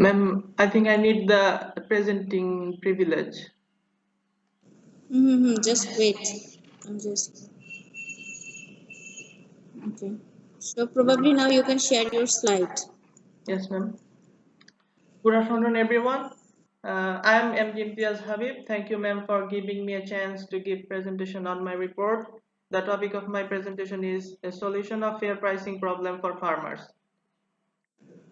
Ma'am, I think I need the presenting privilege. Just wait. I'm just okay. So probably now you can share your slide. Yes, ma'am. Good afternoon, everyone. I am MD Imtiaz Habib. Thank you, ma'am, for giving me a chance to give presentation on my report. The topic of my presentation is a solution of fair pricing problem for farmers.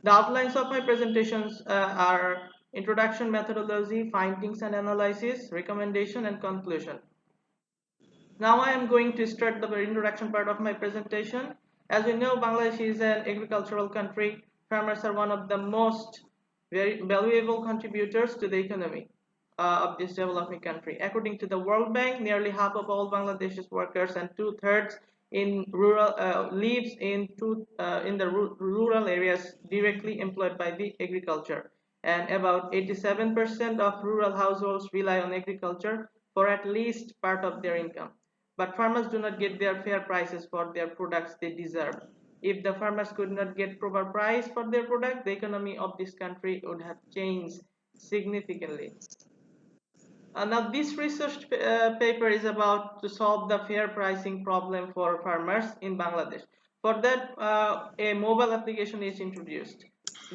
The outlines of my presentations are introduction, methodology, findings and analysis, recommendation, and conclusion. Now I am going to start the introduction part of my presentation. As we know, Bangladesh is an agricultural country. Farmers are one of the most very valuable contributors to the economy of this developing country. According to the World Bank, nearly half of all Bangladesh's workers and two-thirds in rural lives in the rural areas directly employed by the agriculture, and about 87% of rural households rely on agriculture for at least part of their income. But farmers do not get their fair prices for their products they deserve. If the farmers could not get proper price for their product, the economy of this country would have changed significantly. Now, this research paper is about to solve the fair pricing problem for farmers in Bangladesh. For that, a mobile application is introduced.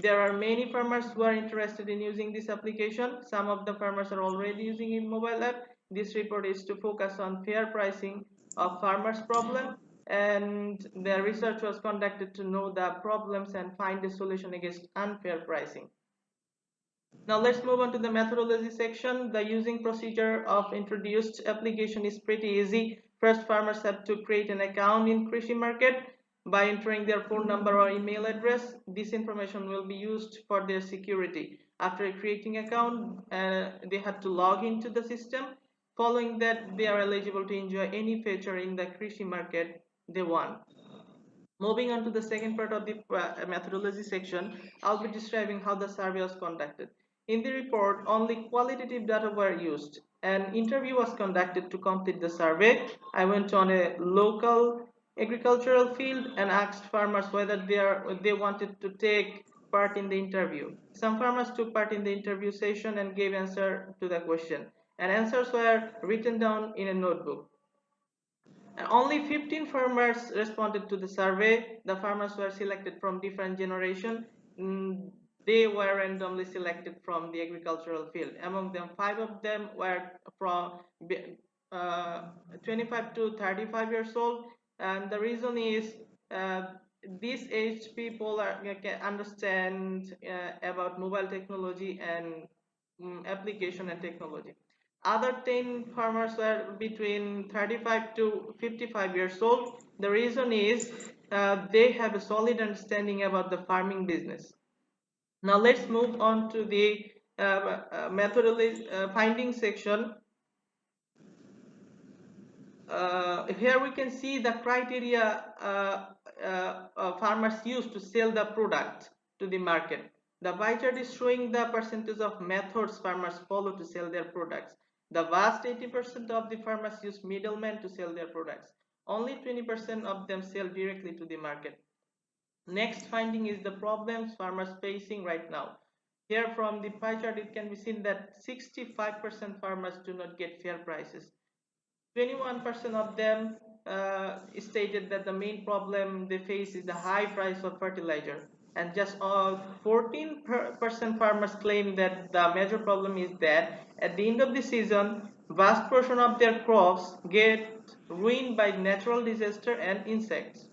There are many farmers who are interested in using this application. Some of the farmers are already using a mobile app. This report is to focus on fair pricing of farmers' problem, and the research was conducted to know the problems and find a solution against unfair pricing. Now let's move on to the methodology section. The using procedure of introduced application is pretty easy. First, farmers have to create an account in Krishi Market by entering their phone number or email address. This information will be used for their security. After creating account, they have to log into the system. Following that, they are eligible to enjoy any feature in the Krishi Market they want. Moving on to the second part of the methodology section, I'll be describing how the survey was conducted. In the report, only qualitative data were used. An interview was conducted to complete the survey. I went on a local agricultural field and asked farmers whether they wanted to take part in the interview. Some farmers took part in the interview session and gave answer to the question, and answers were written down in a notebook. And only 15 farmers responded to the survey. The farmers were selected from different generations. They were randomly selected from the agricultural field. Among them, 5 of them were from 25 to 35 years old. And the reason is these aged people can understand about mobile technology and application and technology. Other 10 farmers were between 35 to 55 years old. The reason is they have a solid understanding about the farming business. Now let's move on to the methodology finding section. Here we can see the criteria farmers use to sell the product to the market. The pie chart is showing the percentage of methods farmers follow to sell their products. The vast 80% of the farmers use middlemen to sell their products. Only 20% of them sell directly to the market. Next finding is the problems farmers facing right now. Here from the pie chart it can be seen that 65% farmers do not get fair prices. 21% of them stated that the main problem they face is the high price of fertilizer, and just 14% farmers claim that the major problem is that at the end of the season, vast portion of their crops get ruined by natural disaster and insects.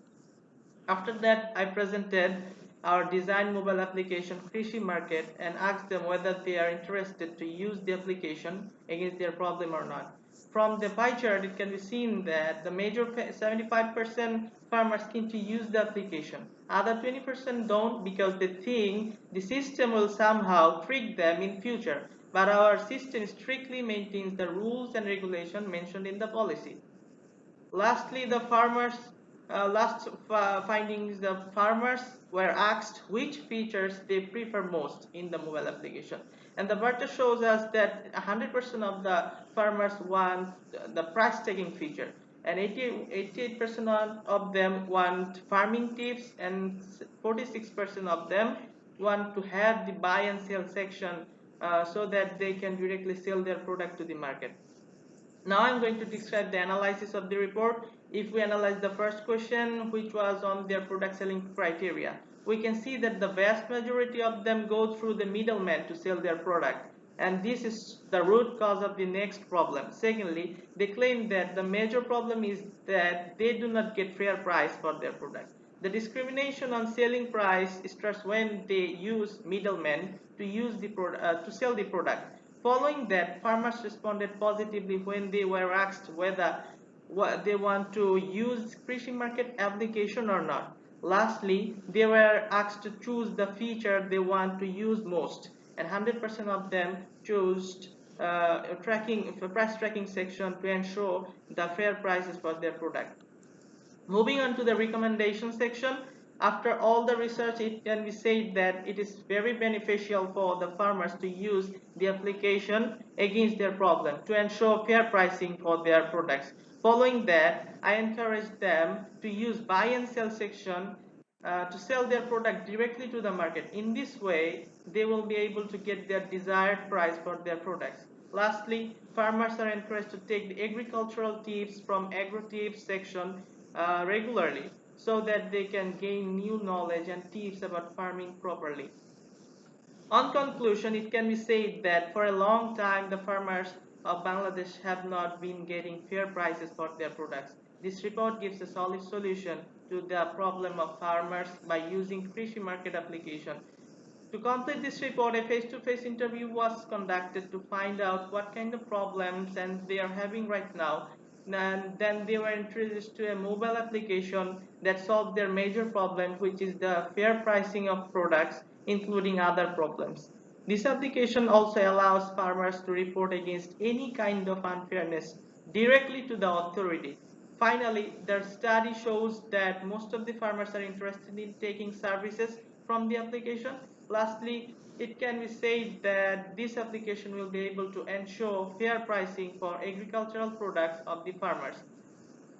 After that, I presented our design mobile application Krishi Market and asked them whether they are interested to use the application against their problem or not. From the pie chart, it can be seen that the major 75% farmers keen to use the application. Other 20% don't because they think the system will somehow trick them in future. But our system strictly maintains the rules and regulation mentioned in the policy. Lastly, the farmers last findings the farmers were asked which features they prefer most in the mobile application, and the data shows us that 100% of the farmers want the price tagging feature, and 88% of them want farming tips, and 46% of them want to have the buy and sell section so that they can directly sell their product to the market. Now I'm going to describe the analysis of the report. If we analyze the first question, which was on their product selling criteria, we can see that the vast majority of them go through the middleman to sell their product. And this is the root cause of the next problem. Secondly, they claim that the major problem is that they do not get fair price for their product. The discrimination on selling price starts when they use middlemen to sell the product. Following that, farmers responded positively when they were asked whether they want to use Krishi Market application or not. Lastly, they were asked to choose the feature they want to use most, and 100% of them chose price tracking section to ensure the fair prices for their product. Moving on to the recommendation section, after all the research, it can be said that it is very beneficial for the farmers to use the application against their problem to ensure fair pricing for their products. Following that, I encourage them to use buy and sell section to sell their product directly to the market. In this way, they will be able to get their desired price for their products. Lastly, farmers are encouraged to take the agricultural tips from agro tips section regularly so that they can gain new knowledge and tips about farming properly. On conclusion, it can be said that for a long time the farmers of Bangladesh have not been getting fair prices for their products. This report gives a solid solution to the problem of farmers by using Krishi Market application. To complete this report, a face-to-face interview was conducted to find out what kind of problems and they are having right now. And then they were introduced to a mobile application that solved their major problem, which is the fair pricing of products, including other problems. This application also allows farmers to report against any kind of unfairness directly to the authority. Finally, the study shows that most of the farmers are interested in taking services from the application. Lastly, it can be said that this application will be able to ensure fair pricing for agricultural products of the farmers.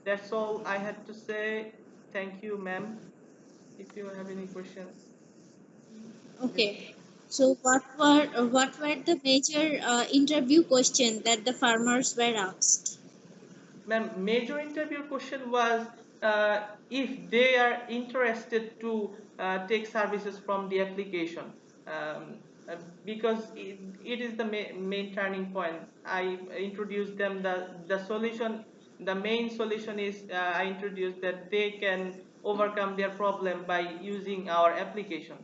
That's all I had to say. Thank you, ma'am. If you have any questions. Okay. So what were the major interview questions that the farmers were asked? Ma'am, major interview question was if they are interested to take services from the application, um, uh, because it is the main turning point. I introduced them the solution. The main solution is I introduced that they can overcome their problem by using our application.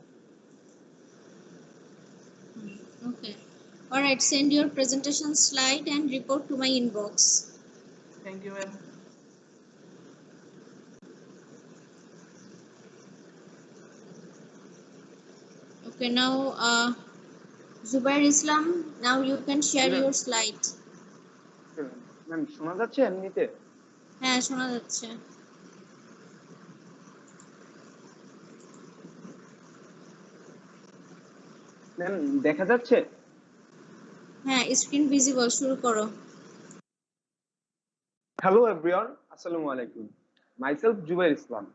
Okay. All right. Send your presentation slide and report to my inbox. Thank you, ma'am. Okay. Now, Zubair Islam. Now you can G share ma'am. your slide. Ma'am শোনা যাচ্ছে এমনিতে? হ্যাঁ, শোনা যাচ্ছে। Ma'am দেখা যাচ্ছে? হ্যাঁ, screen visible, শুরু করো। Hello everyone, Assalamu alaikum. Myself Jubair Islam.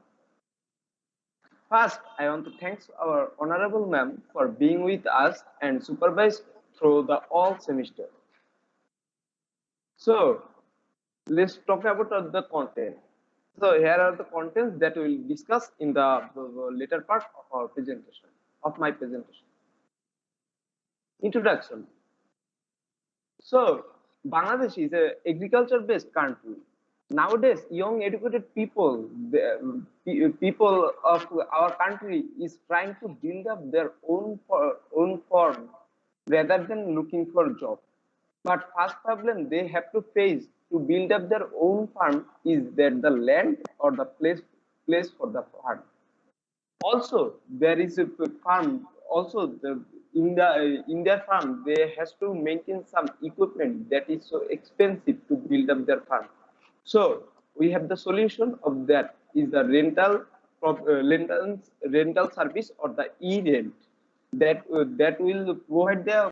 First, I want to thank our honorable ma'am for being with us and supervised through the all semester. So, let's talk about the content. So, here are the contents that we will discuss in the later part of our presentation, of my presentation. Introduction. So, Bangladesh is a agriculture-based country. Nowadays, young educated people of our country is trying to build up their own farm rather than looking for a job. But first problem they have to face to build up their own farm is that the land or the place for the farm. Also there is a farm also in their farm they has to maintain some equipment that is so expensive to build up their farm. So we have the solution of that is the rental service or the e-rent that will provide the